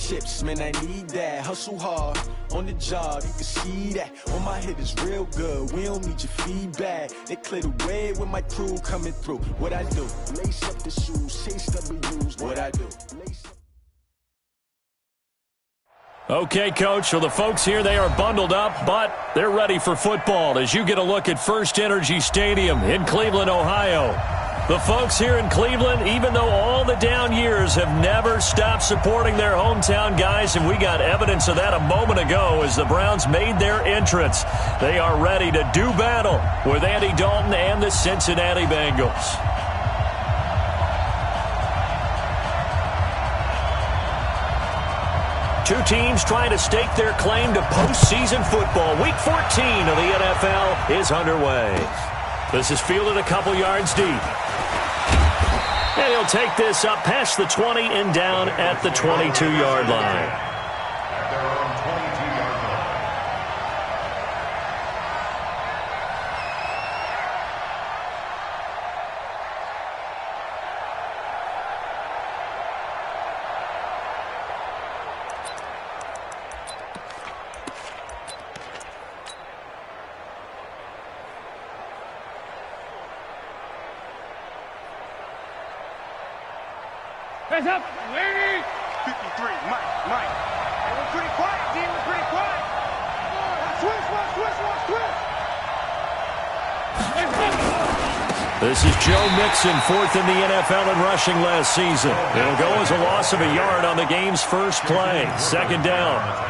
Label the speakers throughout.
Speaker 1: chips, man, I need that. Hustle hard on the job, you can see that. On my head is real good, we don't need your feedback. They clear the way with my crew coming through. What I do? Lace up the shoes, chase W's. What I do?
Speaker 2: Okay, Coach, so the folks here, they are bundled up, but they're ready for football as you get a look at First Energy Stadium in Cleveland, Ohio. The folks here in Cleveland, even though all the down years, have never stopped supporting their hometown guys, and we got evidence of that a moment ago as the Browns made their entrance. They are ready to do battle with Andy Dalton and the Cincinnati Bengals. Two teams trying to stake their claim to postseason football. Week 14 of the NFL is underway. This is fielded a couple yards deep. And he'll take this up past the 20 and down at the 22-yard line.
Speaker 3: Hands up, lady! 53, Mike. Hey, we're pretty quiet, D. We're pretty quiet. Twist.
Speaker 2: This is Joe Mixon, fourth in the NFL in rushing last season. It'll go as a loss of a yard on the game's first play. Second down.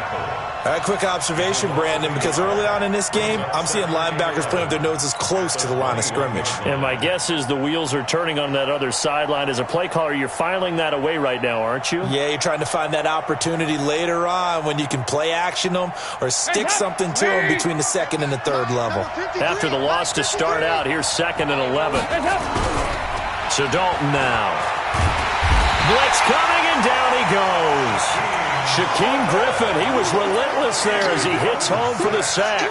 Speaker 4: A quick observation, Brandon, because early on in this game, I'm seeing linebackers putting up their noses close to the line of scrimmage.
Speaker 2: And my guess is the wheels are turning on that other sideline. As a play caller, you're filing that away right now, aren't you?
Speaker 4: Yeah, you're trying to find that opportunity later on when you can play action them or stick something to them between the second and the third level.
Speaker 2: After the loss to start out, here's 2nd and 11. So Dalton now. Blitz coming, and down he goes. Shaquem Griffin, he was relentless there as he hits home for the sack.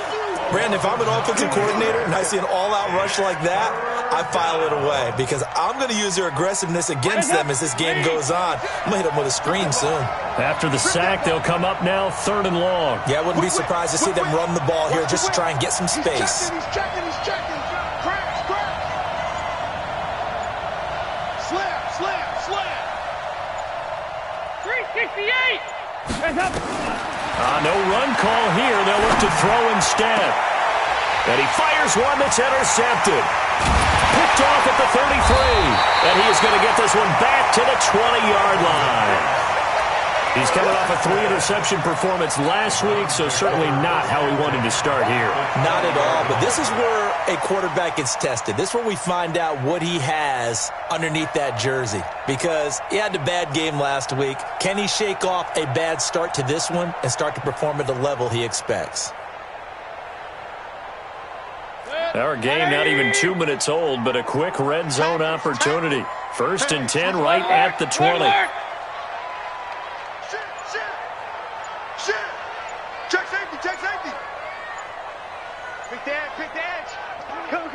Speaker 4: Brandon, if I'm an offensive coordinator and I see an all-out rush like that, I file it away because I'm going to use their aggressiveness against them as this game goes on. I'm going to hit them with a screen soon. After
Speaker 2: the sack, they'll come up now 3rd and long.
Speaker 4: Yeah, I wouldn't be surprised to see them run the ball here just to try and get some space.
Speaker 3: He's checking. Crash. Slap. 368.
Speaker 2: No run call here. They'll look to throw instead. And he fires one that's intercepted. Picked off at the 33. And he is going to get this one back to the 20-yard line. He's coming off a 3-interception performance last week, so certainly not how he wanted to start here.
Speaker 4: Not at all, but this is where a quarterback gets tested. This is where we find out what he has underneath that jersey, because he had a bad game last week. Can he shake off a bad start to this one and start to perform at the level he expects?
Speaker 2: Our game not even 2 minutes old, but a quick red zone opportunity. 1st and 10 right at the 20.
Speaker 3: Check safety. Pick the edge. Come.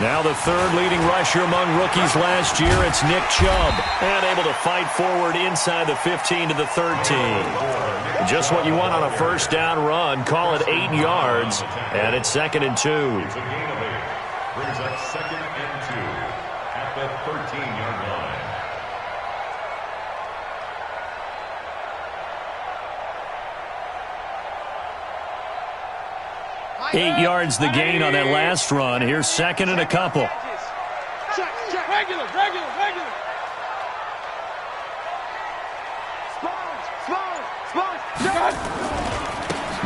Speaker 2: Now the 3rd leading rusher among rookies last year, it's Nick Chubb. And able to fight forward inside the 15 to the 13. Just what you want on a 1st down run. Call it 8 yards. And it's 2nd and 2.
Speaker 5: Brings up 2nd and 2 at the 13-yard line.
Speaker 2: 8 yards the gain on that last run. Here's 2nd and a couple.
Speaker 3: Check. Regular. Sponge.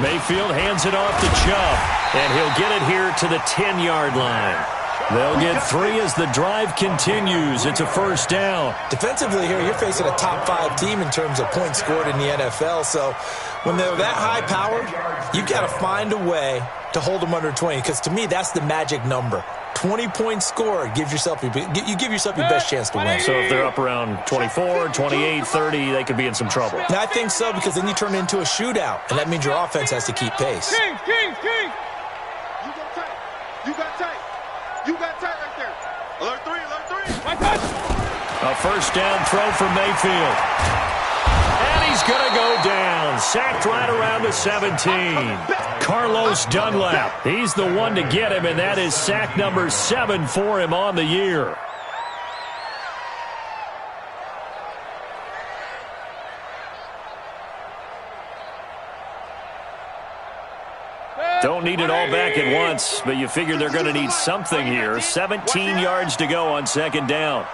Speaker 2: Mayfield hands it off to Chubb, and he'll get it here to the 10-yard line. They'll get 3 as the drive continues. It's a 1st down.
Speaker 4: Defensively here, you're facing a top 5 team in terms of points scored in the NFL. So when they're that high-powered, you've got to find a way to hold them under 20, because to me, that's the magic number. 20 points scored, you give yourself your best chance to win.
Speaker 2: So if they're up around 24, 28, 30, they could be in some trouble.
Speaker 4: And I think so, because then you turn it into a shootout, and that means your offense has to keep pace.
Speaker 3: King. You got tight right there. Alert 3.
Speaker 2: A 1st down throw for Mayfield. He's going to go down. Sacked right around the 17. Carlos Dunlap. He's the one to get him, and that is sack number 7 for him on the year. Don't need it all back at once, but you figure they're going to need something here. 17 yards to go on second down.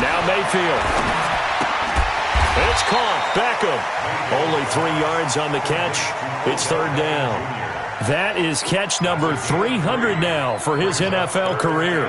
Speaker 2: Now Mayfield. It's caught. Beckham. Only 3 yards on the catch. It's third down. That is catch number 300 now for his NFL career.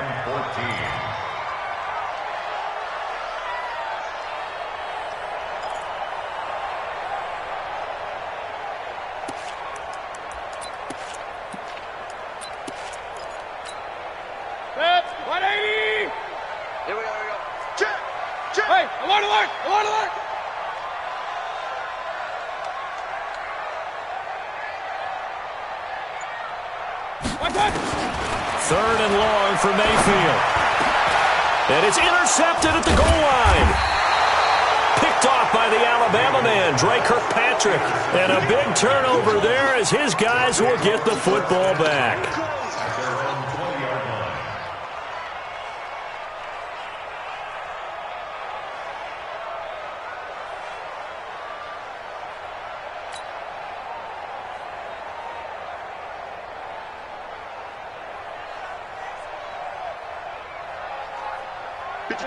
Speaker 2: Third and long for Mayfield. And it's intercepted at the goal line. Picked off by the Alabama man, Dre Kirkpatrick. And a big turnover there as his guys will get the football back.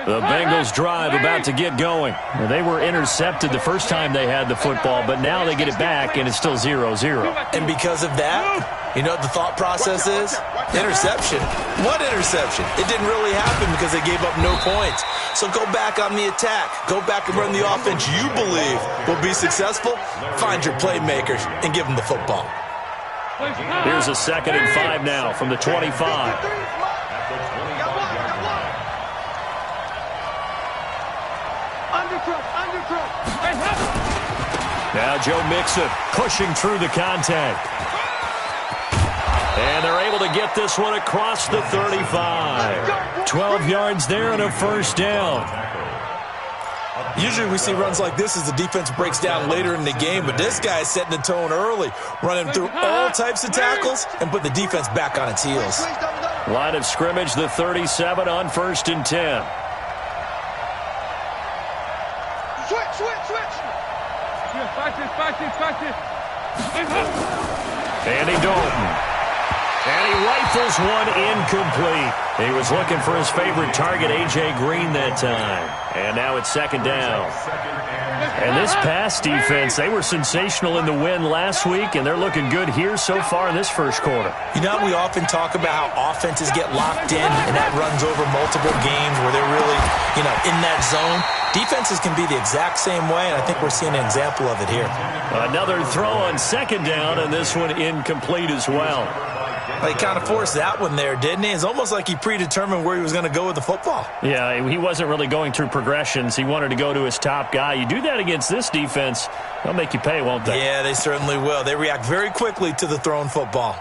Speaker 2: The Bengals drive about to get going. They were intercepted the first time they had the football, but now they get it back, and it's still 0-0.
Speaker 4: And because of that, you know what the thought process is? Interception. What interception? It didn't really happen because they gave up no points. So go back on the attack. Go back and run the offense you believe will be successful. Find your playmakers and give them the football.
Speaker 2: Here's a 2nd and 5 now from the 25. Now Joe Mixon pushing through the contact. And they're able to get this one across the 35. 12 yards there and a first down.
Speaker 4: Usually we see runs like this as the defense breaks down later in the game, but this guy is setting the tone early, running through all types of tackles and put the defense back on its heels.
Speaker 2: Line of scrimmage, the 37 on 1st and 10. Andy Dalton. And he rifles one incomplete. He was looking for his favorite target, A.J. Green, that time. And now it's 2nd down. And this pass defense, they were sensational in the win last week, and they're looking good here so far in this first quarter.
Speaker 4: You know, we often talk about how offenses get locked in, and that runs over multiple games where they're really, in that zone. Defenses can be the exact same way, and I think we're seeing an example of it here.
Speaker 2: Another throw on 2nd down, and this one incomplete as well.
Speaker 4: He kind of forced that one there, didn't he? It's almost like he predetermined where he was going to go with the football.
Speaker 2: Yeah, he wasn't really going through progressions. He wanted to go to his top guy. You do that against this defense, they'll make you pay, won't they?
Speaker 4: Yeah, they certainly will. They react very quickly to the thrown football.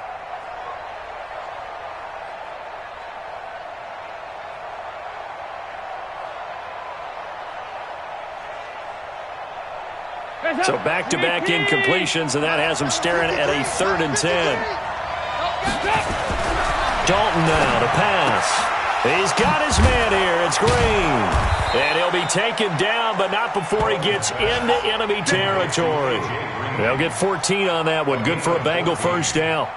Speaker 2: So back-to-back incompletions, and that has him staring at a 3rd and 10. Dalton now to pass. He's got his man here. It's Green. And he'll be taken down, but not before he gets into enemy territory. They'll get 14 on that one. Good for a Bengal first down.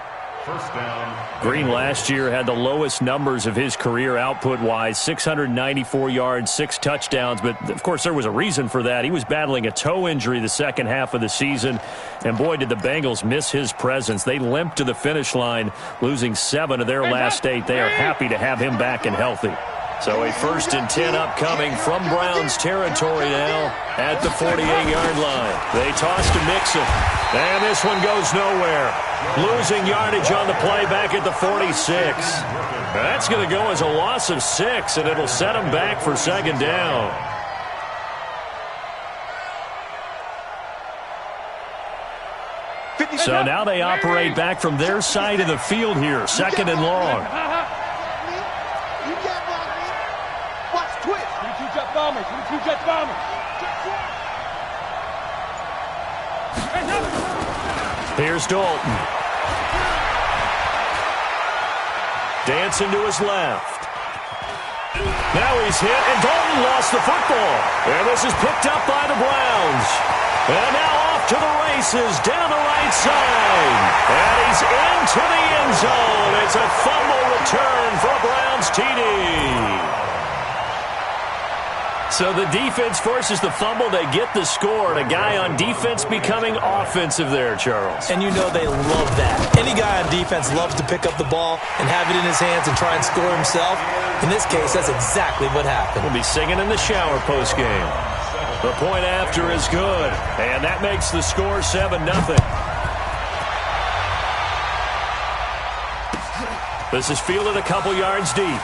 Speaker 2: Green last year had the lowest numbers of his career output-wise, 694 yards, 6 touchdowns. But, of course, there was a reason for that. He was battling a toe injury the second half of the season. And, boy, did the Bengals miss his presence. They limped to the finish line, losing 7 of their last 8. They are happy to have him back and healthy. So a 1st and 10 upcoming from Browns territory now at the 48-yard line. They toss to Mixon. And this one goes nowhere. Losing yardage on the play back at the 46. That's going to go as a loss of 6, and it'll set them back for 2nd down. So now they operate back from their side of the field here, 2nd and long.
Speaker 3: bomber. 22 Jets bomber.
Speaker 2: Here's Dalton. Dancing to his left. Now he's hit, and Dalton lost the football. And this is picked up by the Browns. And now off to the races down the right side. And he's into the end zone. It's a fumble return for a Browns TD. So the defense forces the fumble. They get the score. And a guy on defense becoming offensive there, Charles.
Speaker 4: And you know they love that. Any guy on defense loves to pick up the ball and have it in his hands and try and score himself. In this case, that's exactly what happened.
Speaker 2: We'll be singing in the shower postgame. The point after is good. And that makes the score 7-0. This is fielded a couple yards deep.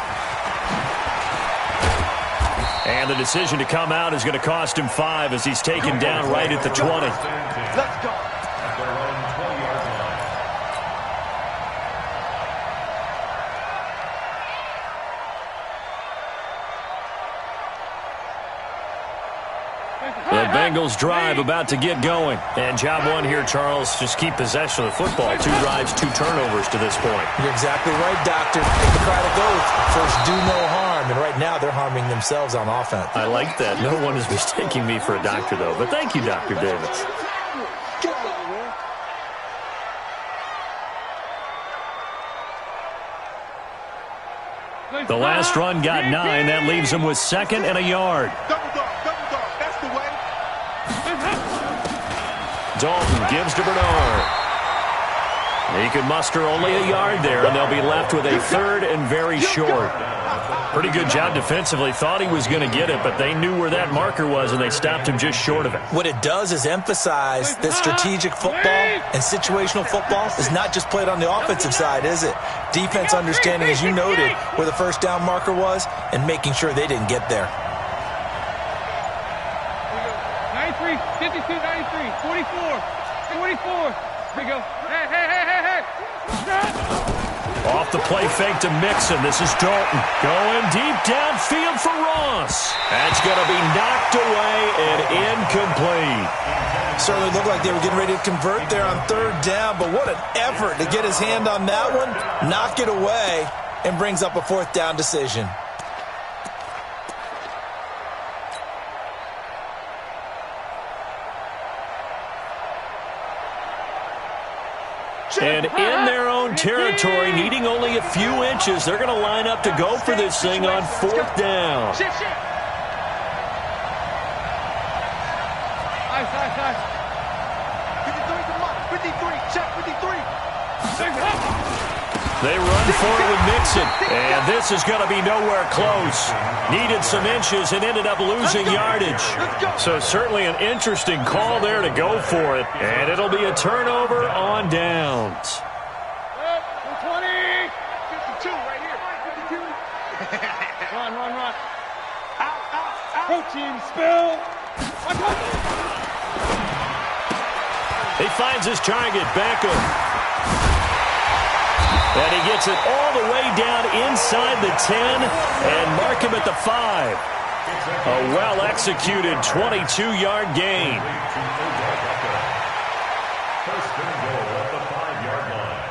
Speaker 2: And the decision to come out is going to cost him 5 as he's taken down right at the 20.
Speaker 3: Let's go.
Speaker 2: The Bengals drive about to get going. And job one here, Charles, just keep possession of the football. 2 drives, 2 turnovers to this point.
Speaker 4: You're exactly right, Doctor. Hippocratic oath. First, do no harm. And right now, they're harming themselves on offense.
Speaker 2: I like that. No one is mistaking me for a doctor, though. But thank you, Dr. Davis. The last run got 9. That leaves him with 2nd and a yard.
Speaker 3: Double dog. That's the way.
Speaker 2: Dalton gives to Bernard. He could muster only a yard there, and they'll be left with a 3rd and very short. Pretty good job defensively. Thought he was going to get it, but they knew where that marker was, and they stopped him just short of it.
Speaker 4: What it does is emphasize that strategic football and situational football is not just played on the offensive side, is it? Defense understanding, as you noted, where the first down marker was and making sure they didn't get there.
Speaker 3: 93, 52, 93, 44. Here we go. Hey.
Speaker 2: Off the play fake to Mixon. This is Dalton going deep downfield for Ross. That's going to be knocked away and incomplete.
Speaker 4: Certainly looked like they were getting ready to convert there on 3rd down, but what an effort to get his hand on that one, knock it away, and brings up a 4th down decision.
Speaker 2: And in their own territory, needing only a few inches, they're going to line up to go for this thing on 4th down.
Speaker 3: Nice. 53, check 53.
Speaker 2: They run for it with Mixon, and this is going to be nowhere close. Needed some inches and ended up losing yardage. So certainly an interesting call there to go for it, and it'll be a turnover on downs.
Speaker 3: 20. 52 right here. 52. Run. Out. Protein spill.
Speaker 2: He finds his target, Beckham. And he gets it all the way down inside the 10 and mark him at the 5. A well-executed 22-yard gain.
Speaker 5: First and goal at the 5-yard line.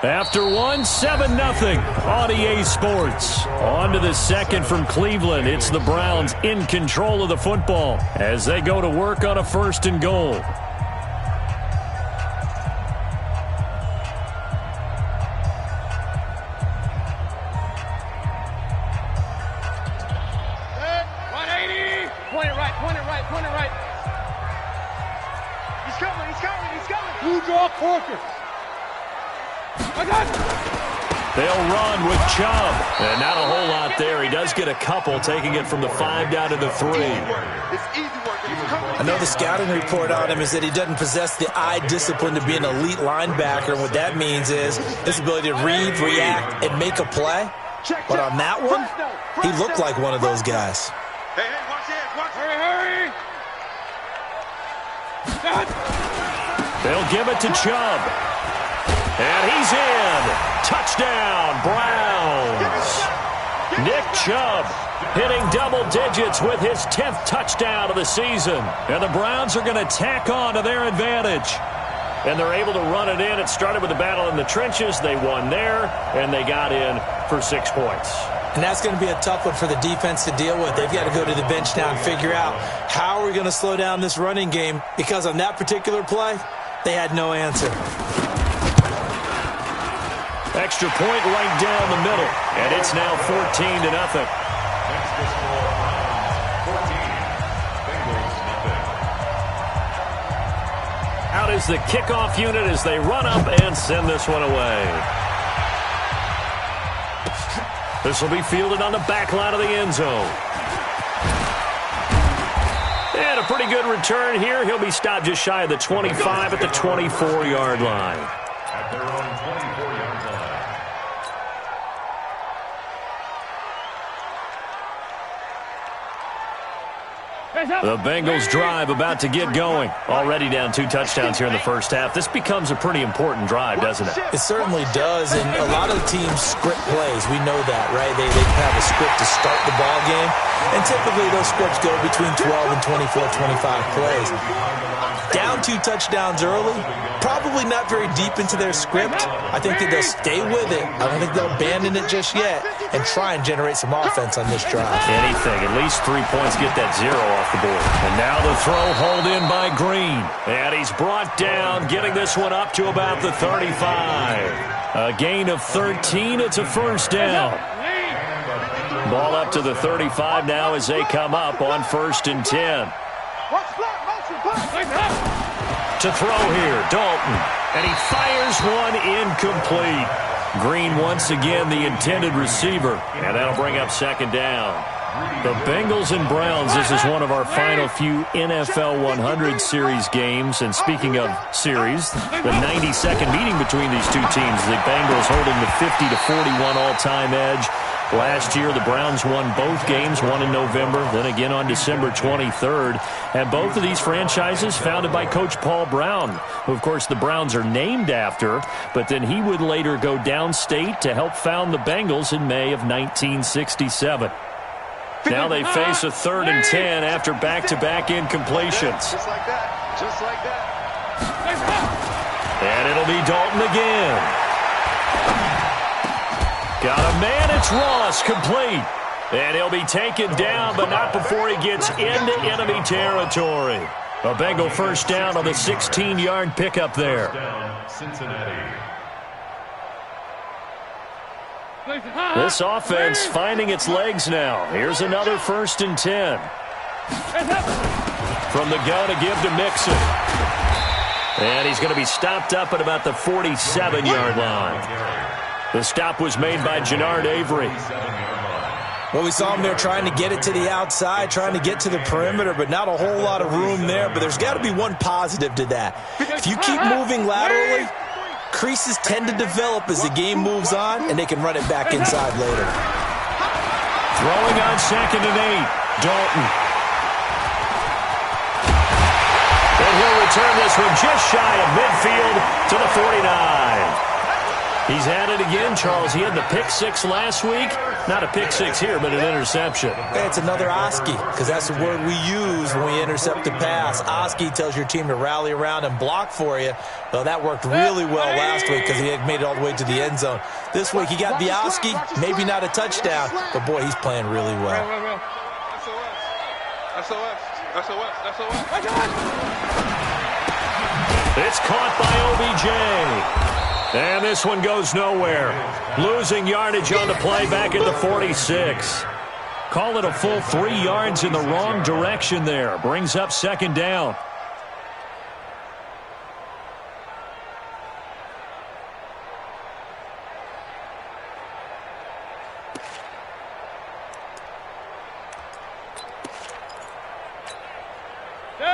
Speaker 2: After 7-0 on EA Sports. On to the 2nd from Cleveland. It's the Browns in control of the football as they go to work on a 1st and goal.
Speaker 3: Point it right. He's coming. Blue draw Corker. I got it.
Speaker 2: They'll run with Chubb. And not a whole lot there. He does get a couple, taking it from the 5 down to the 3.
Speaker 3: It's easy work.
Speaker 4: I know the scouting report on him is that he doesn't possess the eye discipline to be an elite linebacker. And what that means is his ability to read, react, and make a play. But on that one, he looked like one of those guys.
Speaker 3: Hey, watch it. Hurry.
Speaker 2: They'll give it to Chubb. And he's in. Touchdown, Browns. Nick Chubb hitting double digits with his 10th touchdown of the season. And the Browns are going to tack on to their advantage. And they're able to run it in. It started with a battle in the trenches. They won there, and they got in for 6 points.
Speaker 4: And that's going to be a tough one for the defense to deal with. They've got to go to the bench now and figure out how are we going to slow down this running game, because on that particular play, they had no answer.
Speaker 2: Extra point right down the middle, and it's now 14-0.
Speaker 5: Next to score, 14. Bengals nothing.
Speaker 2: Out is the kickoff unit as they run up and send this one away. This will be fielded on the back line of the end zone. And a pretty good return here. He'll be stopped just shy of the 25 at the 24-yard line.
Speaker 5: At their own 24-yard line.
Speaker 2: The Bengals drive about to get going. Already down 2 touchdowns here in the first half. This becomes a pretty important drive, doesn't it?
Speaker 4: It certainly does, and a lot of the teams script plays. We know that, right? They have a script to start the ball game, and typically those scripts go between 12 and 24, 25 plays. Down 2 touchdowns early, probably not very deep into their script. I think that they'll stay with it. I don't think they'll abandon it just yet and try and generate some offense on this drive.
Speaker 2: Anything, at least 3 points, get that 0 off the board. And now the throw hauled in by Green. And he's brought down, getting this one up to about the 35. A gain of 13, it's a first down. Ball up to the 35 now as they come up on 1st and 10. To throw here, Dalton. And he fires one incomplete. Green once again the intended receiver. And that'll bring up 2nd down. The Bengals and Browns, this is one of our final few NFL 100 series games. And speaking of series, the 92nd meeting between these two teams. The Bengals holding the 50-41 all-time edge. Last year, the Browns won both games, one in November, then again on December 23rd. And both of these franchises founded by Coach Paul Brown, who, of course, the Browns are named after. But then he would later go downstate to help found the Bengals in May of 1967. Now they face a 3rd and 10 after back-to-back incompletions.
Speaker 3: Just like that. Just like that.
Speaker 2: And it'll be Dalton again. Got a man, it's Ross, complete. And he'll be taken down, but not before he gets into enemy territory. A Bengal first down on the 16-yard pickup there.
Speaker 5: Cincinnati.
Speaker 2: This offense finding its legs now. Here's another 1st and 10. From the gun to give to Mixon. And he's going to be stopped up at about the 47-yard line. The stop was made by Jannard Avery.
Speaker 4: Well, we saw him there trying to get it to the outside, trying to get to the perimeter, but not a whole lot of room there. But there's got to be one positive to that. If you keep moving laterally, creases tend to develop as the game moves on, and they can run it back inside later.
Speaker 2: Throwing on 2nd and 8, Dalton. And he'll return this one just shy of midfield to the 49. He's at it again, Charles. He had the pick 6 last week. Not a pick 6 here, but an interception.
Speaker 4: Hey, it's another Oski, because that's the word we use when we intercept a pass. Oski tells your team to rally around and block for you. Well, that worked really well last week because he had made it all the way to the end zone. This week, he got the Oski, maybe not a touchdown, but boy, he's playing really well.
Speaker 3: SOS.
Speaker 2: It's caught by OBJ. And this one goes nowhere. Losing yardage on the play back at the 46. Call it a full 3 yards in the wrong direction there. Brings up 2nd down.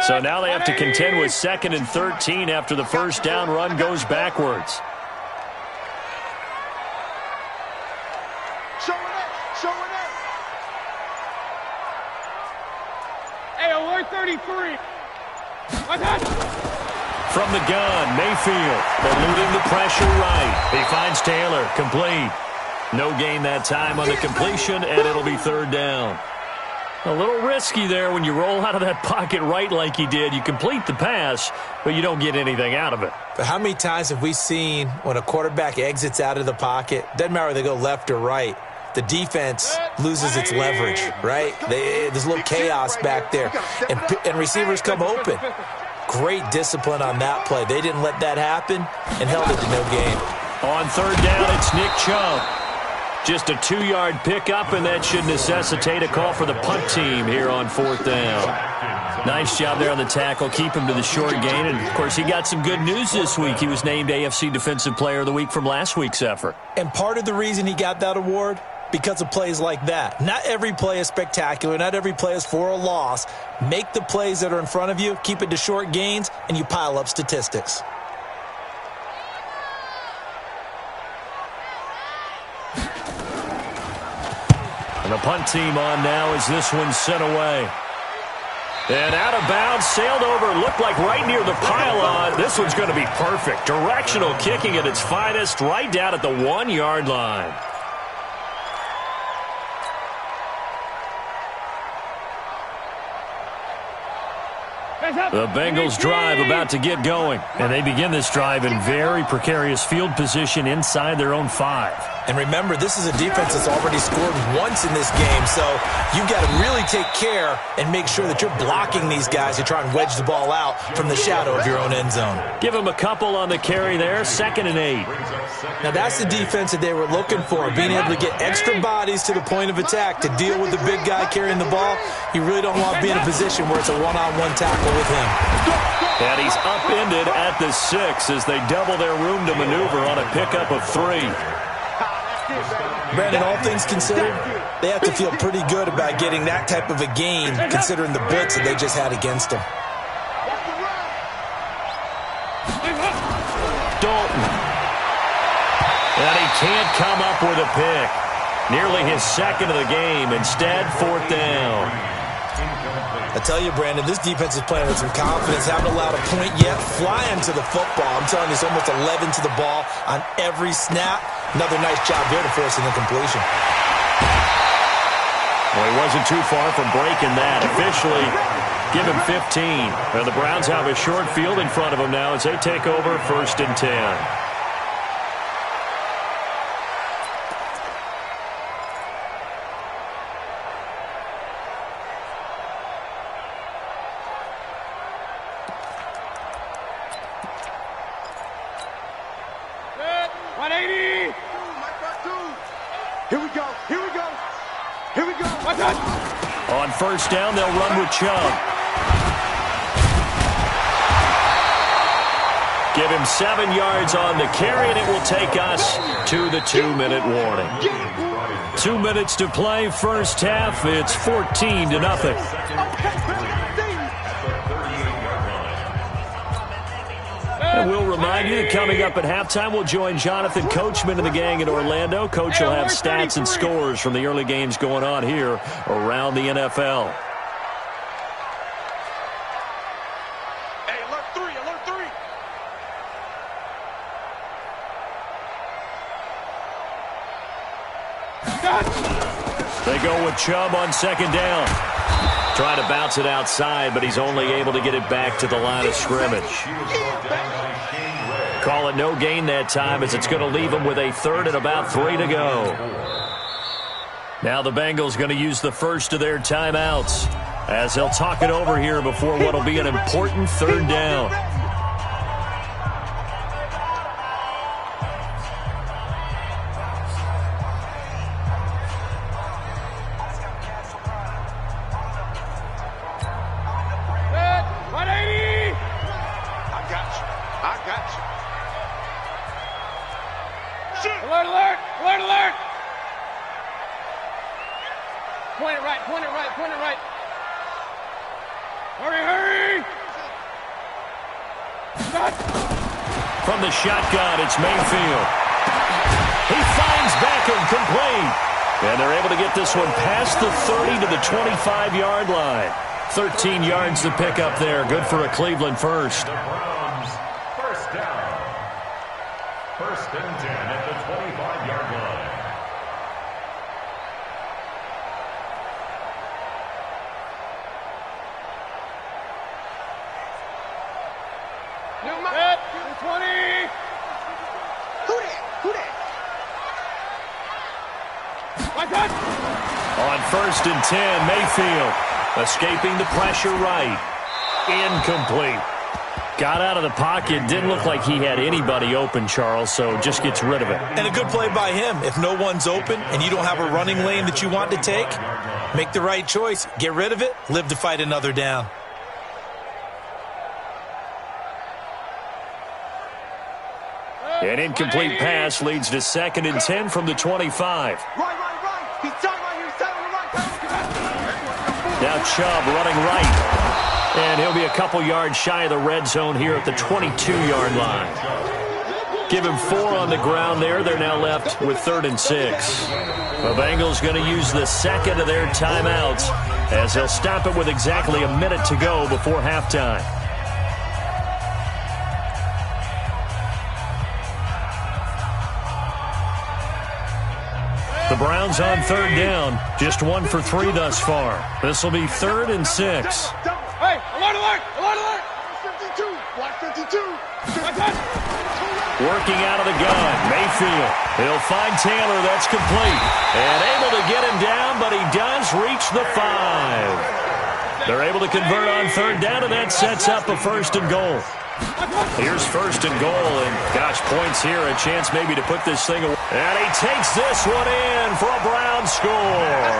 Speaker 2: So now they have to contend with 2nd and 13 after the first down run goes backwards.
Speaker 3: Showing it. Hey, alert 33.
Speaker 2: From the gun, Mayfield eluding the pressure right. He finds Taylor, complete. No gain that time on the completion, and it'll be third down. A little risky there when you roll out of that pocket right like he did. You complete the pass, but you don't get anything out of it.
Speaker 4: But how many times have we seen when a quarterback exits out of the pocket, doesn't matter whether they go left or right, the defense loses its leverage, right? There's a little chaos back there, and receivers come open. Great discipline on that play. They didn't let that happen and held it to no gain.
Speaker 2: On third down, it's Nick Chubb. Just a 2-yard pickup, and that should necessitate a call for the punt team here on fourth down. Nice job there on the tackle. Keep him to the short gain. And, of course, he got some good news this week. He was named AFC Defensive Player of the Week from last week's effort.
Speaker 4: And part of the reason he got that award, because of plays like that. Not every play is spectacular. Not every play is for a loss. Make the plays that are in front of you, keep it to short gains, and you pile up statistics.
Speaker 2: And the punt team on now as this one's sent away. And out of bounds, sailed over, looked like right near the pylon. This one's going to be perfect. Directional kicking at its finest, right down at the 1-yard line. The Bengals drive about to get going, and they begin this drive in very precarious field position inside their own 5.
Speaker 4: And remember, this is a defense that's already scored once in this game, so you've got to really take care and make sure that you're blocking these guys to try and wedge the ball out from the shadow of your own end zone.
Speaker 2: Give them a couple on the carry there, 2nd and 8.
Speaker 4: Now that's the defense that they were looking for, being able to get extra bodies to the point of attack to deal with the big guy carrying the ball. You really don't want to be in a position where it's a one-on-one tackle with him.
Speaker 2: And he's upended at the 6 as they double their room to maneuver on a pickup of 3.
Speaker 4: Brandon, all things considered, they have to feel pretty good about getting that type of a gain considering the blitz that they just had against them.
Speaker 2: Dalton. And he can't come up with a pick. Nearly his 2nd of the game. Instead, 4th down.
Speaker 4: I tell you, Brandon, this defense is playing with some confidence. Haven't allowed a point yet. Flying to the football. I'm telling you, it's almost 11 to the ball on every snap. Another nice job there to force an incompletion.
Speaker 2: Well, he wasn't too far from breaking that. Officially, give him 15. And the Browns have a short field in front of them now as they take over 1st and 10. On 1st down, they'll run with Chubb. Give him 7 yards on the carry, and it will take us to the 2-minute warning. 2 minutes to play, first half. It's 14-0. And we'll remind you that coming up at halftime, we'll join Jonathan Coachman and the gang in Orlando. Coach will have stats and scores from the early games going on here around the NFL.
Speaker 3: Hey, alert 3, alert 3.
Speaker 2: They go with Chubb on 2nd down. Trying to bounce it outside, but he's only able to get it back to the line of scrimmage. Call it no gain that time as it's going to leave him with a 3rd and about 3 to go. Now the Bengals going to use the first of their timeouts as they'll talk it over here before what will be an important 3rd down. From the shotgun, it's Mayfield. He finds Beckham complete. And they're able to get this one past the 30 to the 25-yard line. 13 yards to pick up there. Good for a Cleveland first.
Speaker 5: The Browns, 1st down. 1st and 10 at the 25-yard line.
Speaker 3: Hit. 20. Who that?
Speaker 2: On 1st and 10, Mayfield escaping the pressure right. Incomplete. Got out of the pocket. Didn't look like he had anybody open, Charles, so just gets rid of it.
Speaker 4: And a good play by him. If no one's open and you don't have a running lane that you want to take, make the right choice. Get rid of it. Live to fight another down.
Speaker 2: An incomplete pass leads to 2nd and 10 from the 25.
Speaker 3: Right. He's tight right here. He's tight on the right.
Speaker 2: Now Chubb running right. And he'll be a couple yards shy of the red zone here at the 22-yard line. Give him 4 on the ground there. They're now left with 3rd and 6. The Bengals going to use the 2nd of their timeouts as they'll stop it with exactly a minute to go before halftime. The Browns on 3rd down. Just 1 for 3 thus far. This will be 3rd and 6.
Speaker 3: Hey, alert! 52. Watch 52.
Speaker 2: Working out of the gun. Mayfield. He'll find Taylor. That's complete. And able to get him down, but he does reach the 5. They're able to convert on 3rd down, and that sets up a 1st and goal. Here's 1st and goal, and gosh, points here, a chance maybe to put this thing away. And he takes this one in for a Brown score.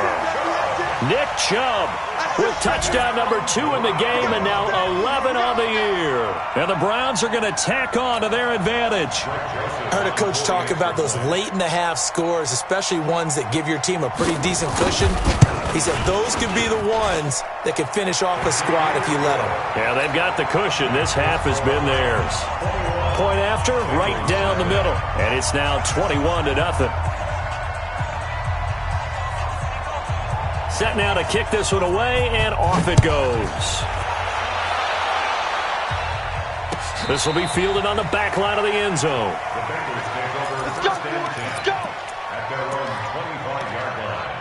Speaker 2: Nick Chubb with touchdown number 2 in the game, and now 11 on the year. And the Browns are going to tack on to their advantage.
Speaker 4: I heard a coach talk about those late-in-the-half scores, especially ones that give your team a pretty decent cushion. He said those could be the ones that could finish off a squad if you let them.
Speaker 2: Yeah, they've got the cushion. This half has been theirs. Point after, right down the middle. And it's now 21-0. Set now to kick this one away, and off it goes. This will be fielded on the back line of the end zone.
Speaker 3: Let's go.
Speaker 5: At their own 25-yard line.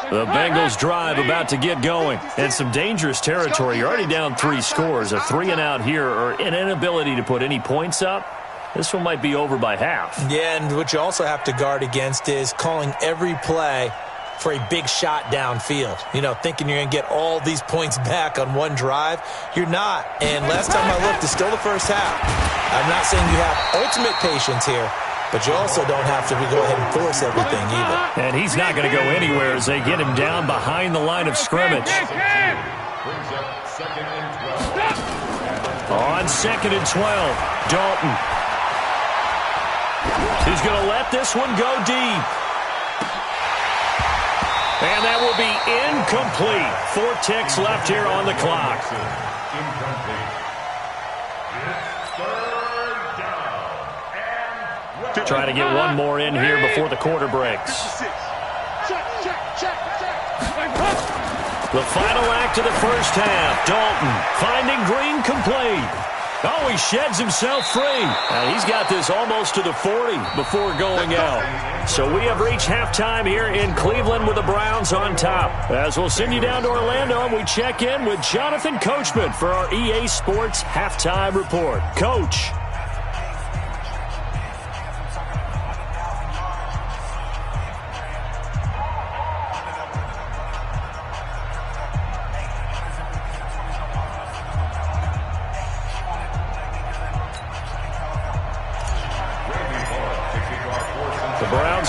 Speaker 2: The Bengals drive about to get going. And some dangerous territory. You're already down 3 scores. A 3 and out here, or an inability to put any points up. This one might be over by half.
Speaker 4: Yeah, and what you also have to guard against is calling every play for a big shot downfield. You know, thinking you're going to get all these points back on one drive. You're not. And last time I looked, it's still the first half. I'm not saying you have ultimate patience here, but you also don't have to go ahead and force everything either.
Speaker 2: And he's not going to go anywhere as they get him down behind the line of scrimmage.
Speaker 5: Brings up 2nd and 12.
Speaker 2: On 2nd and 12, Dalton. He's going to let this one go deep. And that will be incomplete. 4 ticks left here on the clock.
Speaker 5: Incomplete. It's 3rd down.
Speaker 2: Try to get one more in here before the quarter breaks.
Speaker 3: Check.
Speaker 2: The final act of the first half. Dalton finding Green complete. Oh, he sheds himself free. Now, he's got this almost to the 40 before going out. So we have reached halftime here in Cleveland with the Browns on top. As we'll send you down to Orlando, and we check in with Jonathan Coachman for our EA Sports Halftime Report. Coach.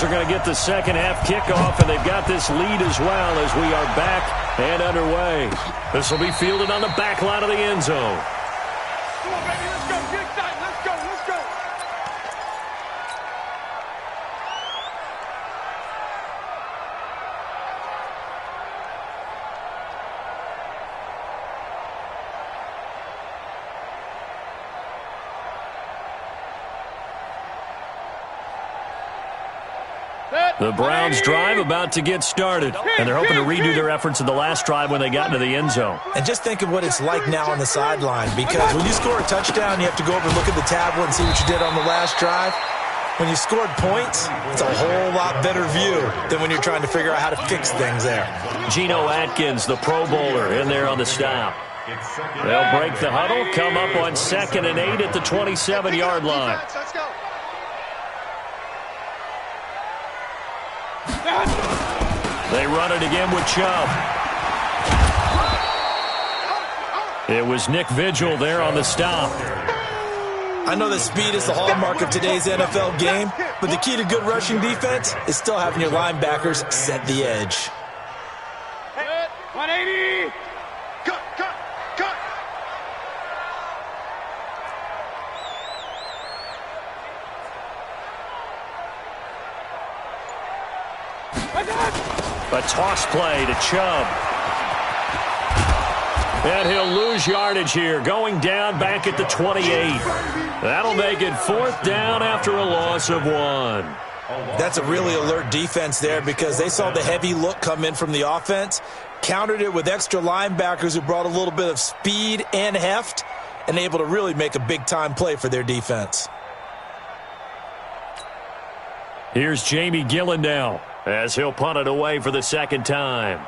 Speaker 2: Are going to get the second half kickoff, and they've got this lead as well as we are back and underway. This will be fielded on the back line of the end zone.
Speaker 3: Come on, baby, let's go. Get excited. Let's go.
Speaker 2: The Browns drive about to get started, and they're hoping to redo their efforts in the last drive when they got into the end zone.
Speaker 4: And just think of what it's like now on the sideline, because when you score a touchdown, you have to go over and look at the tablet and see what you did on the last drive. When you scored points, it's a whole lot better view than when you're trying to figure out how to fix things there.
Speaker 2: Geno Atkins, the Pro Bowler, in there on the stop. They'll break the huddle, come up on 2nd and 8 at the 27-yard line. They run it again with Chubb. It was Nick Vigil there on the stop.
Speaker 4: I know that speed is the hallmark of today's NFL game, but the key to good rushing defense is still having your linebackers set the edge.
Speaker 3: 180! Cut!
Speaker 2: A toss play to Chubb. And he'll lose yardage here, going down back at the 28. That'll make it 4th down after a loss of 1.
Speaker 4: That's a really alert defense there, because they saw the heavy look come in from the offense, countered it with extra linebackers who brought a little bit of speed and heft, and able to really make a big-time play for their defense.
Speaker 2: Here's Jamie Gillen now, as he'll punt it away for the 2nd time.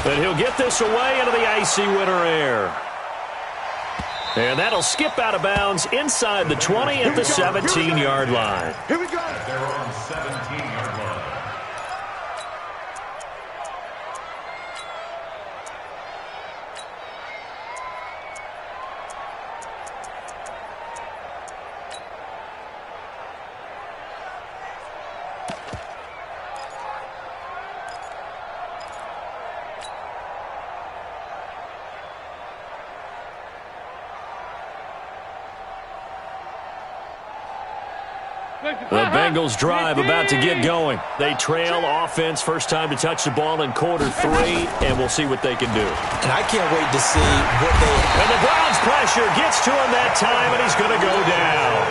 Speaker 2: And he'll get this away into the icy winter air. And that'll skip out of bounds inside the 20 at the 17-yard line.
Speaker 3: Here we go!
Speaker 5: They're on 17-yard line.
Speaker 2: The Bengals drive about to get going. They trail offense, first time to touch the ball in quarter 3, and we'll see what they can do.
Speaker 4: And I can't wait to see what they...
Speaker 2: And the Browns pressure gets to him that time, and he's going to go down.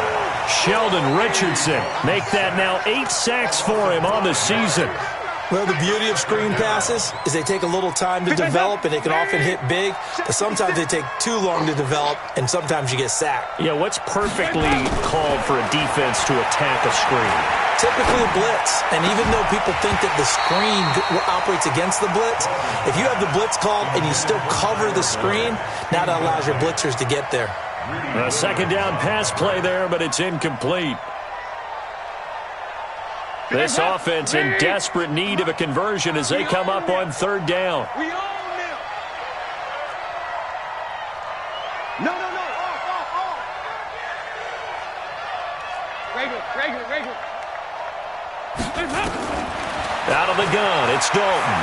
Speaker 2: Sheldon Richardson make that now 8 sacks for him on the season.
Speaker 4: Well, the beauty of screen passes is they take a little time to develop, and they can often hit big, but sometimes they take too long to develop, and sometimes you get sacked.
Speaker 2: Yeah, what's perfectly called for a defense to attack a screen?
Speaker 4: Typically a blitz, and even though people think that the screen operates against the blitz, if you have the blitz called and you still cover the screen, now that allows your blitzers to get there.
Speaker 2: A 2nd down pass play there, but it's incomplete. This offense in desperate need of a conversion as they come up on 3rd down.
Speaker 3: We own them! No! Off! Regular.
Speaker 2: Out of the gun, it's Dalton.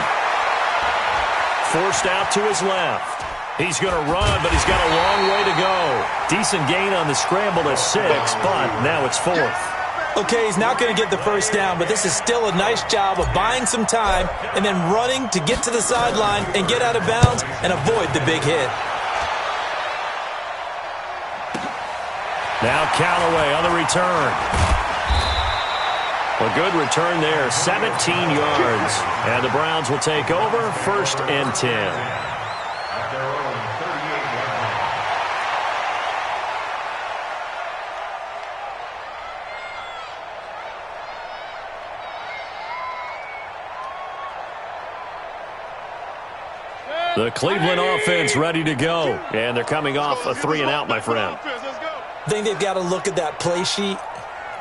Speaker 2: Forced out to his left. He's going to run, but he's got a long way to go. Decent gain on the scramble to 6, but now it's 4th.
Speaker 4: Okay, he's not going to get the first down, but this is still a nice job of buying some time and then running to get to the sideline and get out of bounds and avoid the big hit.
Speaker 2: Now Callaway on the return. A good return there, 17 yards. And the Browns will take over, 1st and 10. The Cleveland offense ready to go. And they're coming off a 3-and-out, my friend.
Speaker 4: I think they've got to look at that play sheet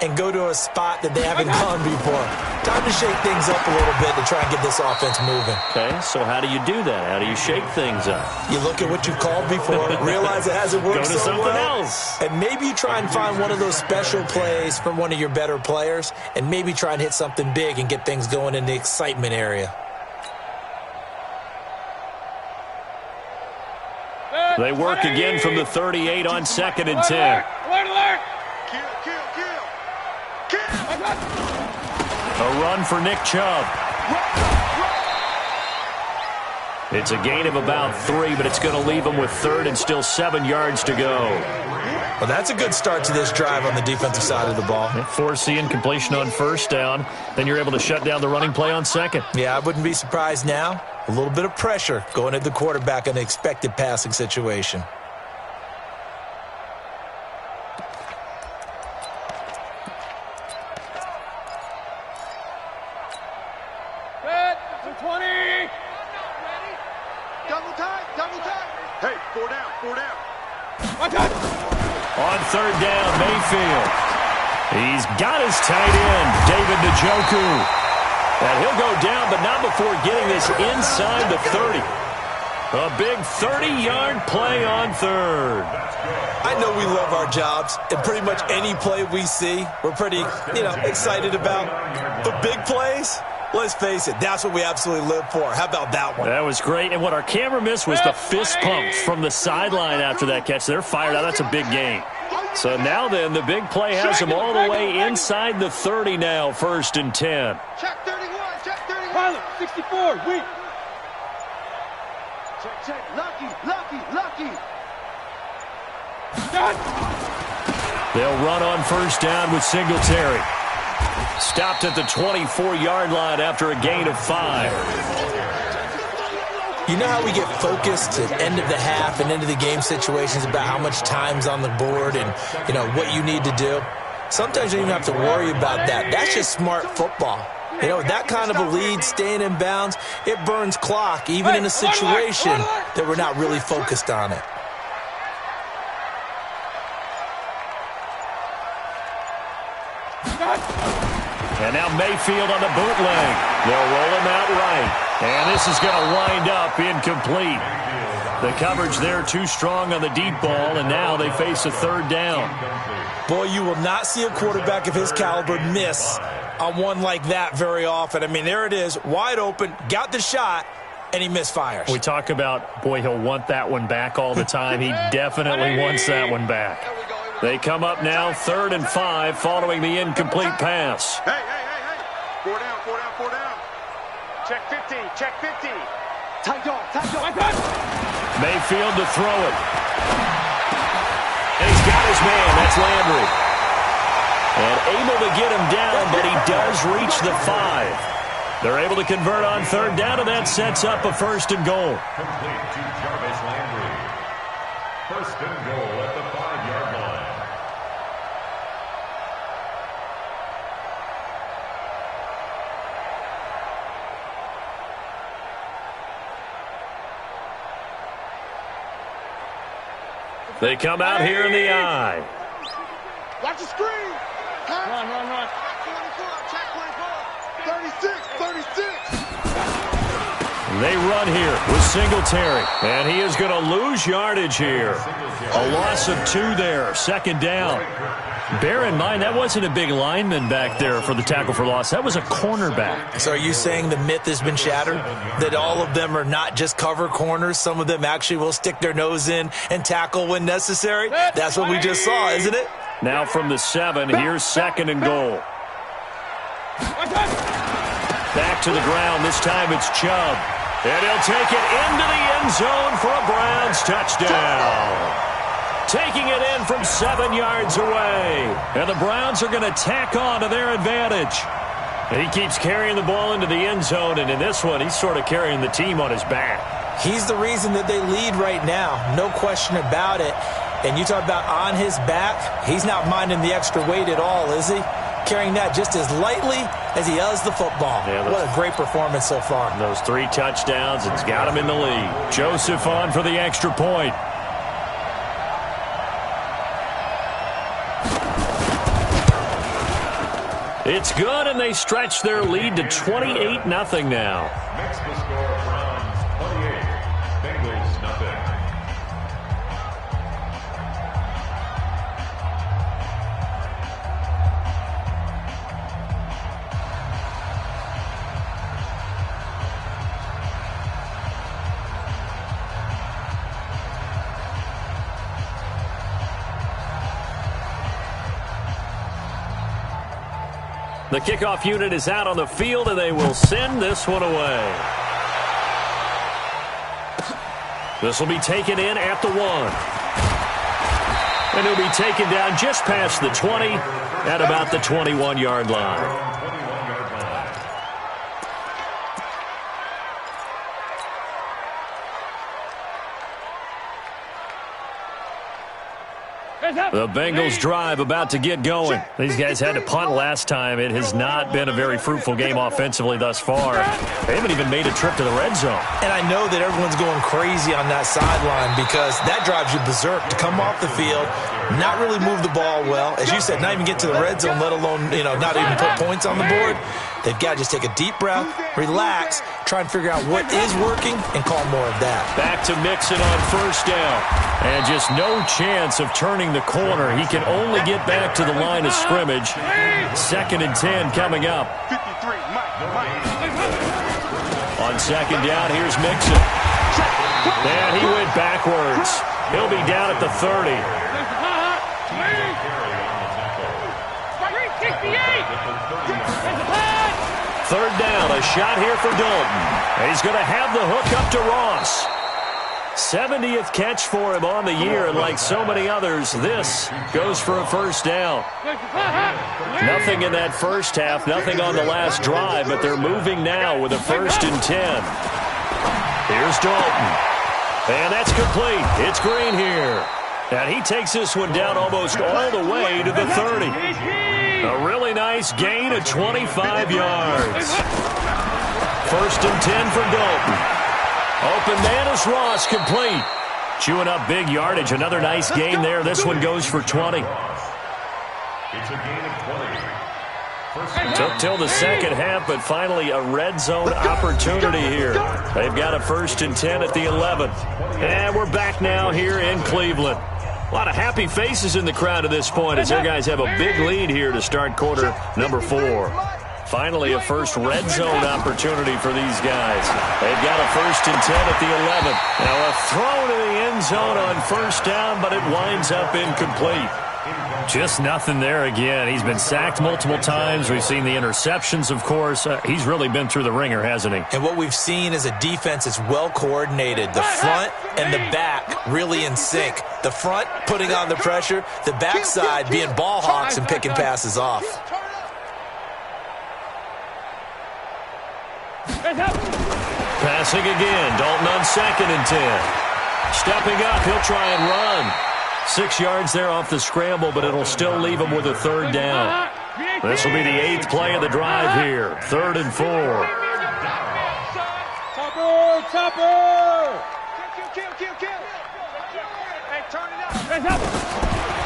Speaker 4: and go to a spot that they haven't gone before. Time to shake things up a little bit to try and get this offense moving.
Speaker 2: Okay, so how do you do that? How do you shake things up?
Speaker 4: You look at what you've called before, realize it hasn't worked
Speaker 2: so
Speaker 4: so
Speaker 2: something
Speaker 4: well,
Speaker 2: else.
Speaker 4: and maybe you try and find one of those special plays from one of your better players, and maybe try and hit something big and get things going in the excitement area.
Speaker 2: They work again from the 38 on 2nd and 10.
Speaker 3: Alert! Kill!
Speaker 2: A run for Nick Chubb. It's a gain of about 3, but it's going to leave them with third and still 7 yards to go.
Speaker 4: Well, that's a good start to this drive on the defensive side of the ball.
Speaker 2: Force the incompletion on first down. Then you're able to shut down the running play on second.
Speaker 4: Yeah, I wouldn't be surprised now. A little bit of pressure going at the quarterback in an expected passing situation.
Speaker 3: Hey, 4 down, 4 down.
Speaker 2: On third down, Mayfield. He's got his tight end, David Njoku. And he'll go down, but not before getting this inside the 30. A big 30-yard play on third.
Speaker 4: I know we love our jobs, and pretty much any play we see, we're pretty, excited about. But big plays, let's face it, that's what we absolutely live for. How about that one?
Speaker 2: That was great, and what our camera missed was the fist pumps from the sideline after that catch. They're fired out. That's a big gain. So now then, the big play has them all the way inside the 30 now, 1st and 10.
Speaker 3: Check 31, check 31. Pilot, 64, weak. Check, lucky.
Speaker 2: They'll run on first down with Singletary. Stopped at the 24-yard line after a gain of 5.
Speaker 4: You know how we get focused at end of the half and into the game situations about how much time's on the board and, what you need to do? Sometimes you don't even have to worry about that. That's just smart football. That kind of a lead, staying in bounds, it burns clock, even in a situation that we're not really focused on it.
Speaker 2: And now Mayfield on the bootleg. They'll roll him out right. And this is going to wind up incomplete. The coverage there too strong on the deep ball, and now they face a third down.
Speaker 4: Boy, you will not see a quarterback of his caliber miss on one like that very often. I mean, there it is, wide open, got the shot, and he misfires.
Speaker 2: We talk about, boy, he'll want that one back all the time. He definitely wants that one back. They come up now, 3rd and 5, following the incomplete pass.
Speaker 3: Hey. 4 down. Check 15, check 50. Tight dog.
Speaker 2: Mayfield to throw it. And he's got his man. That's Landry. And able to get him down, but he does reach the 5. They're able to convert on third down, and that sets up a 1st and goal.
Speaker 5: Complete to Jarvis Landry. 1st and goal at the 5-yard line.
Speaker 2: They come out here in the eye.
Speaker 3: Watch the screen. Run. Check 24. 36.
Speaker 2: They run here with Singletary. And he is going to lose yardage here. A loss of 2 there. 2nd down. Bear in mind, that wasn't a big lineman back there for the tackle for loss. That was a cornerback.
Speaker 4: So are you saying the myth has been shattered? That all of them are not just cover corners? Some of them actually will stick their nose in and tackle when necessary? That's what we just saw, isn't it?
Speaker 2: Now from the 7, here's 2nd and goal. Back to the ground. This time it's Chubb. And he'll take it into the end zone for a Browns touchdown. Taking it in from 7 yards away. And the Browns are going to tack on to their advantage. And he keeps carrying the ball into the end zone, and in this one, he's sort of carrying the team on his back.
Speaker 4: He's the reason that they lead right now. No question about it. And you talk about on his back, he's not minding the extra weight at all, is he? Carrying that just as lightly as he does the football. Yeah, what a great performance so far.
Speaker 2: Those 3 touchdowns, it's got him in the lead. Joseph on for the extra point. It's good, and they stretch their lead to 28-0 now.
Speaker 5: Makes the score Browns 28, Bengals nothing.
Speaker 2: The kickoff unit is out on the field, and they will send this one away. This will be taken in at the 1. And he'll be taken down just past the 20 at about the 21-yard line. The Bengals drive about to get going. These guys had to punt last time. It has not been a very fruitful game offensively thus far. They haven't even made a trip to the red zone.
Speaker 4: And I know that everyone's going crazy on that sideline because that drives you berserk to come off the field, not really move the ball well. As you said, not even get to the red zone, let alone, not even put points on the board. They've got to just take a deep breath, relax, try and figure out what is working, and call more of that.
Speaker 2: Back to Mixon on first down. And just no chance of turning the corner. He can only get back to the line of scrimmage. 2nd and 10 coming up.
Speaker 3: 53, Mike.
Speaker 2: On 2nd down, here's Mixon. And he went backwards. He'll be down at the 30. 3rd down, a shot here for Dalton. He's going to have the hook up to Ross. 70th catch for him on the year, and like so many others, this goes for a first down. Nothing in that first half, nothing on the last drive, but they're moving now with a 1st and 10. Here's Dalton. And that's complete. It's Green here. And he takes this one down almost all the way to the 30. A really nice gain of 25 yards. 1st and 10 for Dalton. Open man is Ross, complete. Chewing up big yardage. Another nice gain there. This one goes for 20.
Speaker 5: It's a gain of 20.
Speaker 2: Took till the second half, but finally a red zone opportunity here. They've got a 1st and 10 at the 11. And we're back now here in Cleveland. A lot of happy faces in the crowd at this point as their guys have a big lead here to start quarter number 4. Finally, a first red zone opportunity for these guys. They've got a 1st and 10 at the 11. Now a throw to the end zone on first down, but it winds up incomplete. Just nothing there again. He's been sacked multiple times. We've seen the interceptions, of course. He's really been through the ringer, hasn't he? And
Speaker 4: what we've seen is a defense that's well coordinated. The front and the back really in sync. The front putting on the pressure, the backside being ball hawks and picking passes off.
Speaker 2: Passing again. Dalton on 2nd and 10. Stepping up, he'll try and run. 6 yards there off the scramble, but it'll still leave him with a 3rd down. This will be the 8th play of the drive here. 3rd and 4.
Speaker 3: Topper! Kill! Hey, turn it up.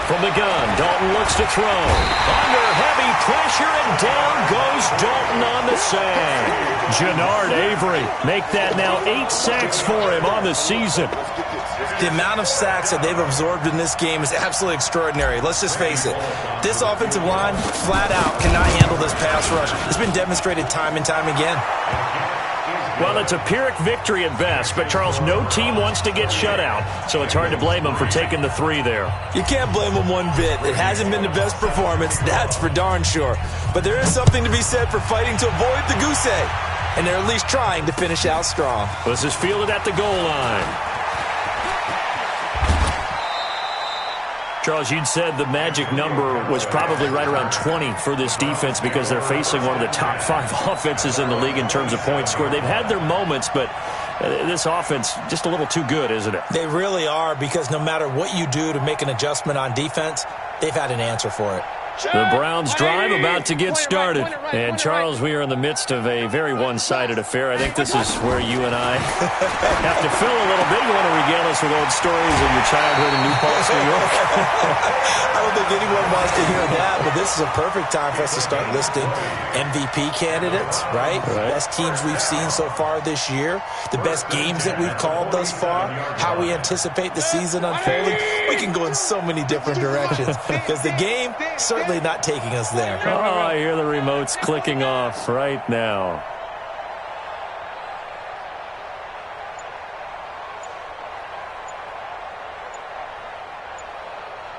Speaker 2: From the gun, Dalton looks to throw. Under heavy pressure, and down goes Dalton on the sack. Jannard Avery make that now 8 sacks for him on the season.
Speaker 4: The amount of sacks that they've absorbed in this game is absolutely extraordinary. Let's just face it. This offensive line, flat out, cannot handle this pass rush. It's been demonstrated time and time again.
Speaker 2: Well, it's a Pyrrhic victory at best, but, Charles, no team wants to get shut out, so it's hard to blame them for taking the 3 there.
Speaker 4: You can't blame them one bit. It hasn't been the best performance, that's for darn sure. But there is something to be said for fighting to avoid the goose egg, and they're at least trying to finish out strong.
Speaker 2: This is fielded at the goal line. Charles, you'd said the magic number was probably right around 20 for this defense because they're facing one of the top 5 offenses in the league in terms of points scored. They've had their moments, but this offense just a little too good, isn't it?
Speaker 4: They really are, because no matter what you do to make an adjustment on defense, they've had an answer for it.
Speaker 2: The Browns drive about to get started. And, Charles, we are in the midst of a very one-sided affair. I think this is where you and I have to fill a little bit. You want to regale us with old stories of your childhood in New Paltz, New York?
Speaker 4: I don't think anyone wants to hear that, but this is a perfect time for us to start listing MVP candidates, right? The best teams we've seen so far this year, the best games that we've called thus far, how we anticipate the season unfolding. We can go in so many different directions because the game certainly not taking us there.
Speaker 2: Oh, I hear the remotes clicking off right now.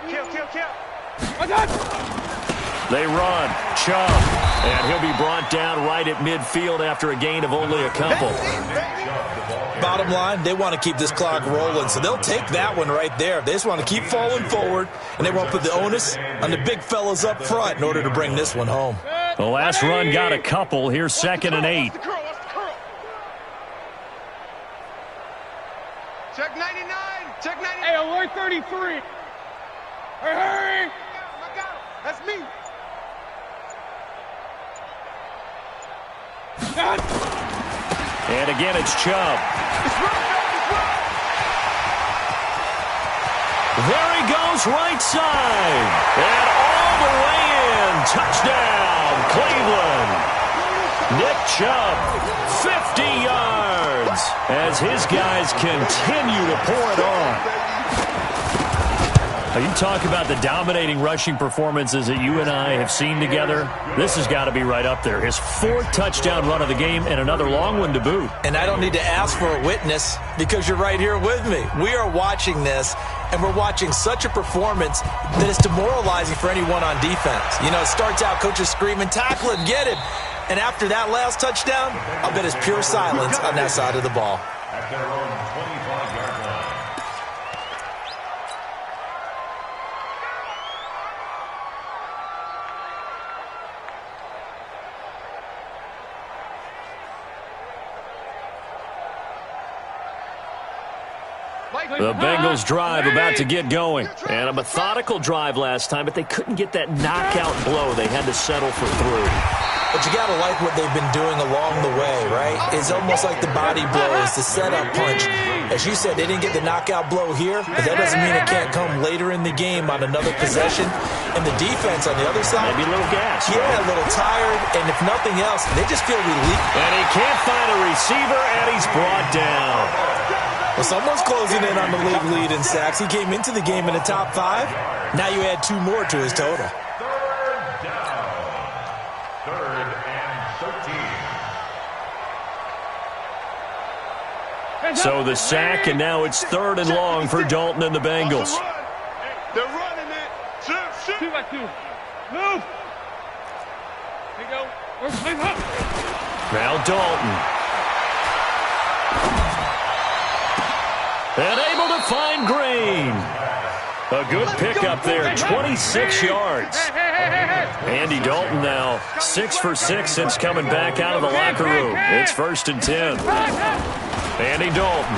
Speaker 3: Kill.
Speaker 2: They run. Chubb. And he'll be brought down right at midfield after a gain of only a couple.
Speaker 4: Bottom line, they want to keep this clock rolling, so they'll take that one right there. They just want to keep falling forward, and they want to put the onus on the big fellas up front in order to bring this one home.
Speaker 2: The last run got a couple. Here's 2nd and 8.
Speaker 3: Check 99. Check 99. Hey, alert 33. Hey, hurry. That's me.
Speaker 2: And again, it's Chubb. There he goes, right side. And all the way in. Touchdown, Cleveland. Nick Chubb, 50 yards, as his guys continue to pour it on. You talk about the dominating rushing performances that you and I have seen together. This has got to be right up there. His 4th touchdown run of the game and another long one to boot.
Speaker 4: And I don't need to ask for a witness because you're right here with me. We are watching this, and we're watching such a performance that is demoralizing for anyone on defense. You know, it starts out coaches screaming, tackle him, get him. And after that last touchdown, I'll bet it's pure silence on that side of the ball.
Speaker 5: At their own 25-yard line.
Speaker 2: The Bengals drive about to get going. And a methodical drive last time, but they couldn't get that knockout blow. They had to settle for 3.
Speaker 4: But you got to like what they've been doing along the way, right? It's almost like the body blows, the setup punch. As you said, they didn't get the knockout blow here, but that doesn't mean it can't come later in the game on another possession. And the defense on the other side,
Speaker 2: maybe a little gas.
Speaker 4: Yeah, a little tired, and if nothing else, they just feel relief.
Speaker 2: And he can't find a receiver, and he's brought down.
Speaker 4: Well, someone's closing in on the league lead in sacks. He came into the game in the top 5. Now you add 2 more to his total.
Speaker 5: 3rd down. 3rd and 13.
Speaker 2: So the sack, and now it's 3rd and long for Dalton and the Bengals.
Speaker 3: They're running it. Shoot. 2 by 2. Move. Here you go.
Speaker 2: Now Dalton. And able to find Green. A good pickup there, 26 yards. Andy Dalton now 6 for 6 since coming back out of the locker room. It's 1st and 10. Andy Dalton.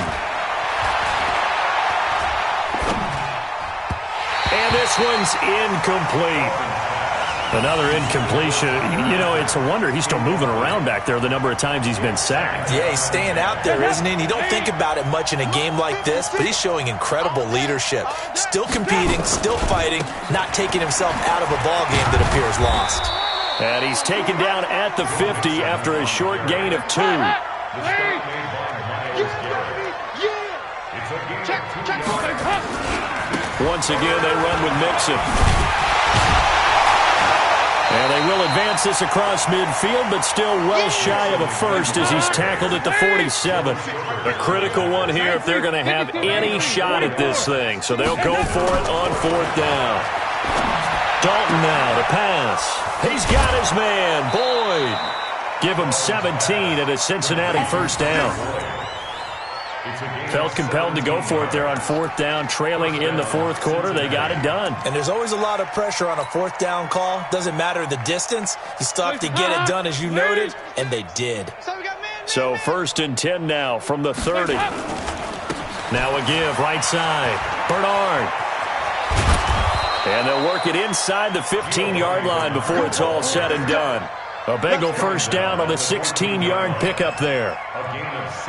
Speaker 2: And this one's incomplete. Another incompletion. You know, it's a wonder he's still moving around back there the number of times he's been sacked.
Speaker 4: Yeah, he's staying out there, isn't he? And you don't think about it much in a game like this, but he's showing incredible leadership. Still competing, still fighting, not taking himself out of a ball game that appears lost.
Speaker 2: And he's taken down at the 50 after a short gain of 2. Once again, they run with Mixon. And they will advance this across midfield, but still well shy of a first as he's tackled at the 47. A critical one here if they're going to have any shot at this thing. So they'll go for it on 4th down. Dalton now to pass. He's got his man, Boyd. Give him 17 at a Cincinnati 1st down. Felt compelled to go for it there on 4th down, trailing in the 4th quarter. They got it done.
Speaker 4: And there's always a lot of pressure on a 4th down call. Doesn't matter the distance. You still have to get it done, as you noted, and they did.
Speaker 2: So 1st and 10 now from the 30. Now a give, right side. Bernard. And they'll work it inside the 15-yard line before it's all said and done. A Bengal 1st down on the 16-yard pickup there.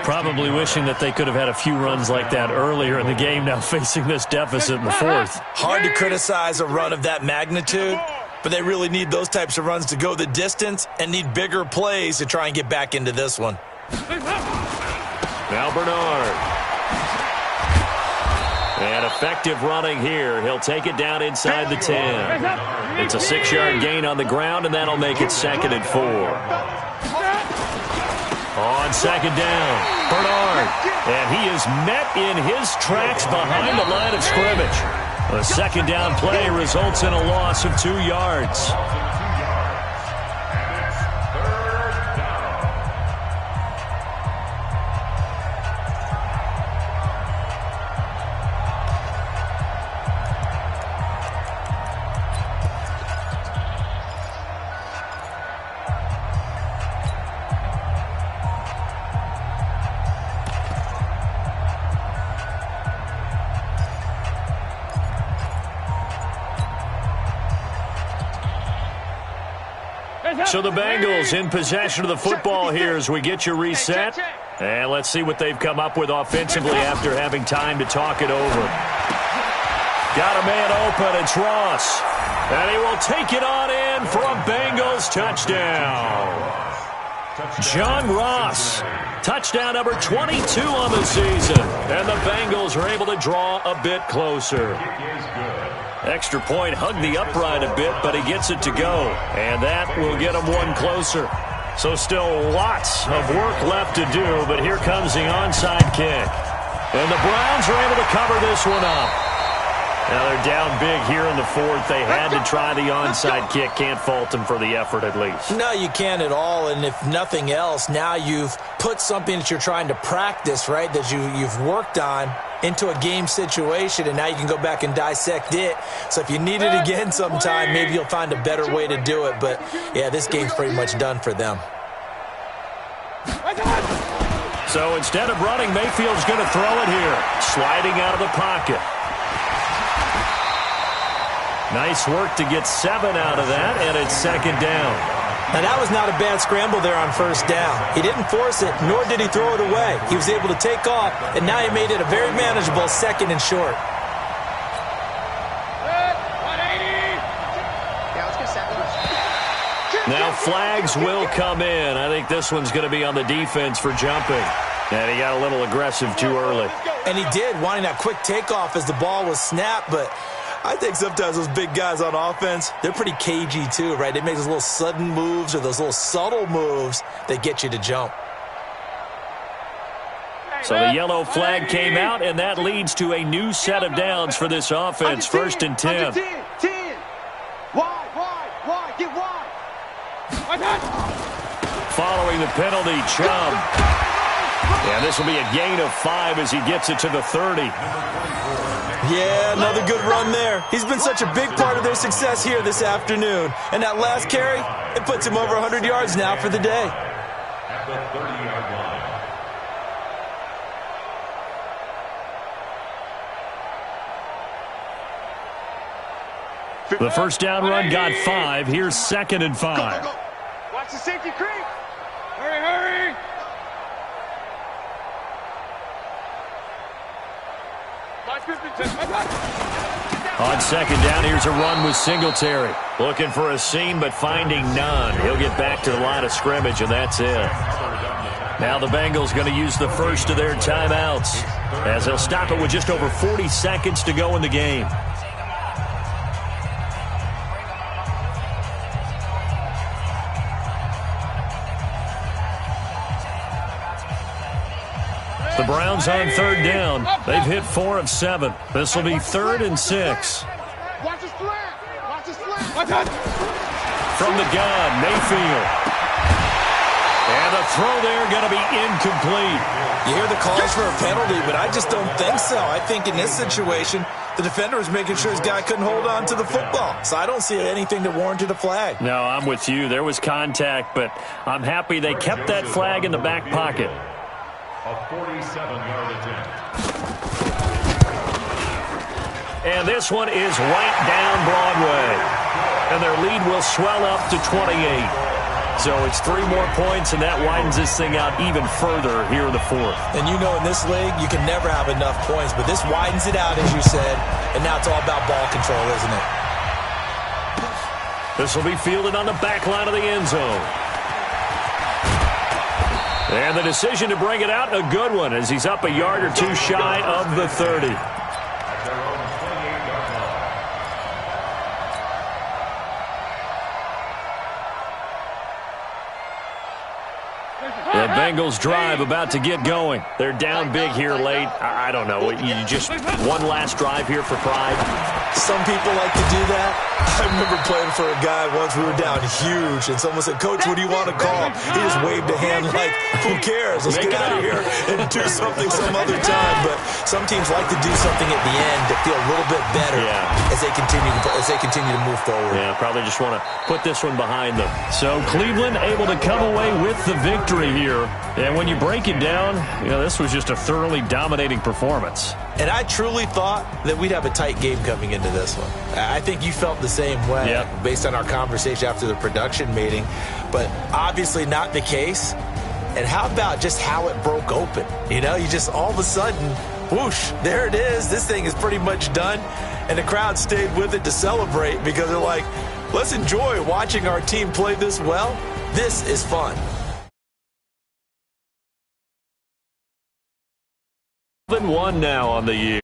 Speaker 2: Probably wishing that they could have had a few runs like that earlier in the game, now facing this deficit in the 4th.
Speaker 4: Hard to criticize a run of that magnitude, but they really need those types of runs to go the distance and need bigger plays to try and get back into this one.
Speaker 2: Now Bernard. And effective running here. He'll take it down inside the 10. It's a 6-yard gain on the ground, and that'll make it 2nd and 4. On 2nd down, Bernard. And he is met in his tracks behind the line of scrimmage. A 2nd down play results in a loss of 2 yards. So the Bengals in possession of the football here as we get you reset. And let's see what they've come up with offensively after having time to talk it over. Got a man open. It's Ross. And he will take it on in for a Bengals touchdown. John Ross, touchdown number 22 on the season. And the Bengals are able to draw a bit closer. Extra point hugged the upright a bit, but he gets it to go. And that will get him one closer. So still lots of work left to do, but here comes the onside kick. And the Browns are able to cover this one up. Now they're down big here in the fourth. They had to try the onside kick. Can't fault them for the effort at least.
Speaker 4: No, you can't at all. And if nothing else, now you've put something that you're trying to practice, right, that you've worked on into a game situation, and now you can go back and dissect it. So if you need it again sometime, maybe you'll find a better way to do it. But, yeah, this game's pretty much done for them.
Speaker 2: So instead of running, Mayfield's going to throw it here. Sliding out of the pocket. Nice work to get 7 out of that, and it's second down.
Speaker 4: Now, that was not a bad scramble there on first down. He didn't force it, nor did he throw it away. He was able to take off, and now he made it a very manageable second and short.
Speaker 2: Now flags will come in. I think this one's going to be on the defense for jumping. And he got a little aggressive too early.
Speaker 4: And he did, wanting that quick takeoff as the ball was snapped, but I think sometimes those big guys on offense, they're pretty cagey too, right? They make those little sudden moves or those little subtle moves that get you to jump.
Speaker 2: So the yellow flag came out, and that leads to a new set of downs for this offense. First and 10.
Speaker 3: 10. Wide, get wide.
Speaker 2: Following the penalty, Chubb. And this will be a gain of 5 as he gets it to the 30.
Speaker 4: Yeah, another good run there. He's been such a big part of their success here this afternoon. And that last carry, it puts him over 100 yards now for the day.
Speaker 5: At the 30-yard line.
Speaker 2: The first down run got 5. Here's second and 5.
Speaker 3: Go. Watch the safety creep. Hurry.
Speaker 2: On second down, here's a run with Singletary. Looking for a seam, but finding none. He'll get back to the line of scrimmage, and that's it. Now the Bengals going to use the first of their timeouts, as they'll stop it with just over 40 seconds to go in the game. The Browns on third down. They've hit 4 of 7. This will be 3rd and 6.
Speaker 3: Watch the slant.
Speaker 2: From the gun, Mayfield. And the throw there going to be incomplete.
Speaker 4: You hear the calls for a penalty, but I just don't think so. I think in this situation, the defender was making sure his guy couldn't hold on to the football. So I don't see anything that warranted a flag.
Speaker 2: No, I'm with you. There was contact, but I'm happy they kept that flag in the back pocket.
Speaker 5: A 47-yard attempt.
Speaker 2: And this one is right down Broadway. And their lead will swell up to 28. So it's 3 more points, and that widens this thing out even further here in the fourth.
Speaker 4: And you know in this league, you can never have enough points, but this widens it out, as you said, and now it's all about ball control, isn't it?
Speaker 2: This will be fielded on the back line of the end zone. And the decision to bring it out, a good one, as he's up a yard or 2 shy of the 30. The Bengals drive about to get going. They're down big here late. I don't know. You just one last drive here for pride.
Speaker 4: Some people like to do that. I remember playing for a guy once. We were down huge, and someone said, "Coach, what do you want to call?" He just waved a hand like, "Who cares? Let's get out of here and do something some other time." But some teams like to do something at the end to feel a little bit better as they continue to move forward.
Speaker 2: Yeah, probably just want to put this one behind them. So Cleveland able to come away with the victory here. And when you break it down, this was just a thoroughly dominating performance.
Speaker 4: And I truly thought that we'd have a tight game coming into this one. I think you felt the same way based on our conversation after the production meeting, but obviously not the case. And how about just how it broke open? You know, you just all of a sudden, whoosh, there it is. This thing is pretty much done. And the crowd stayed with it to celebrate because they're like, let's enjoy watching our team play this well. This is fun.
Speaker 2: 1 now on the year.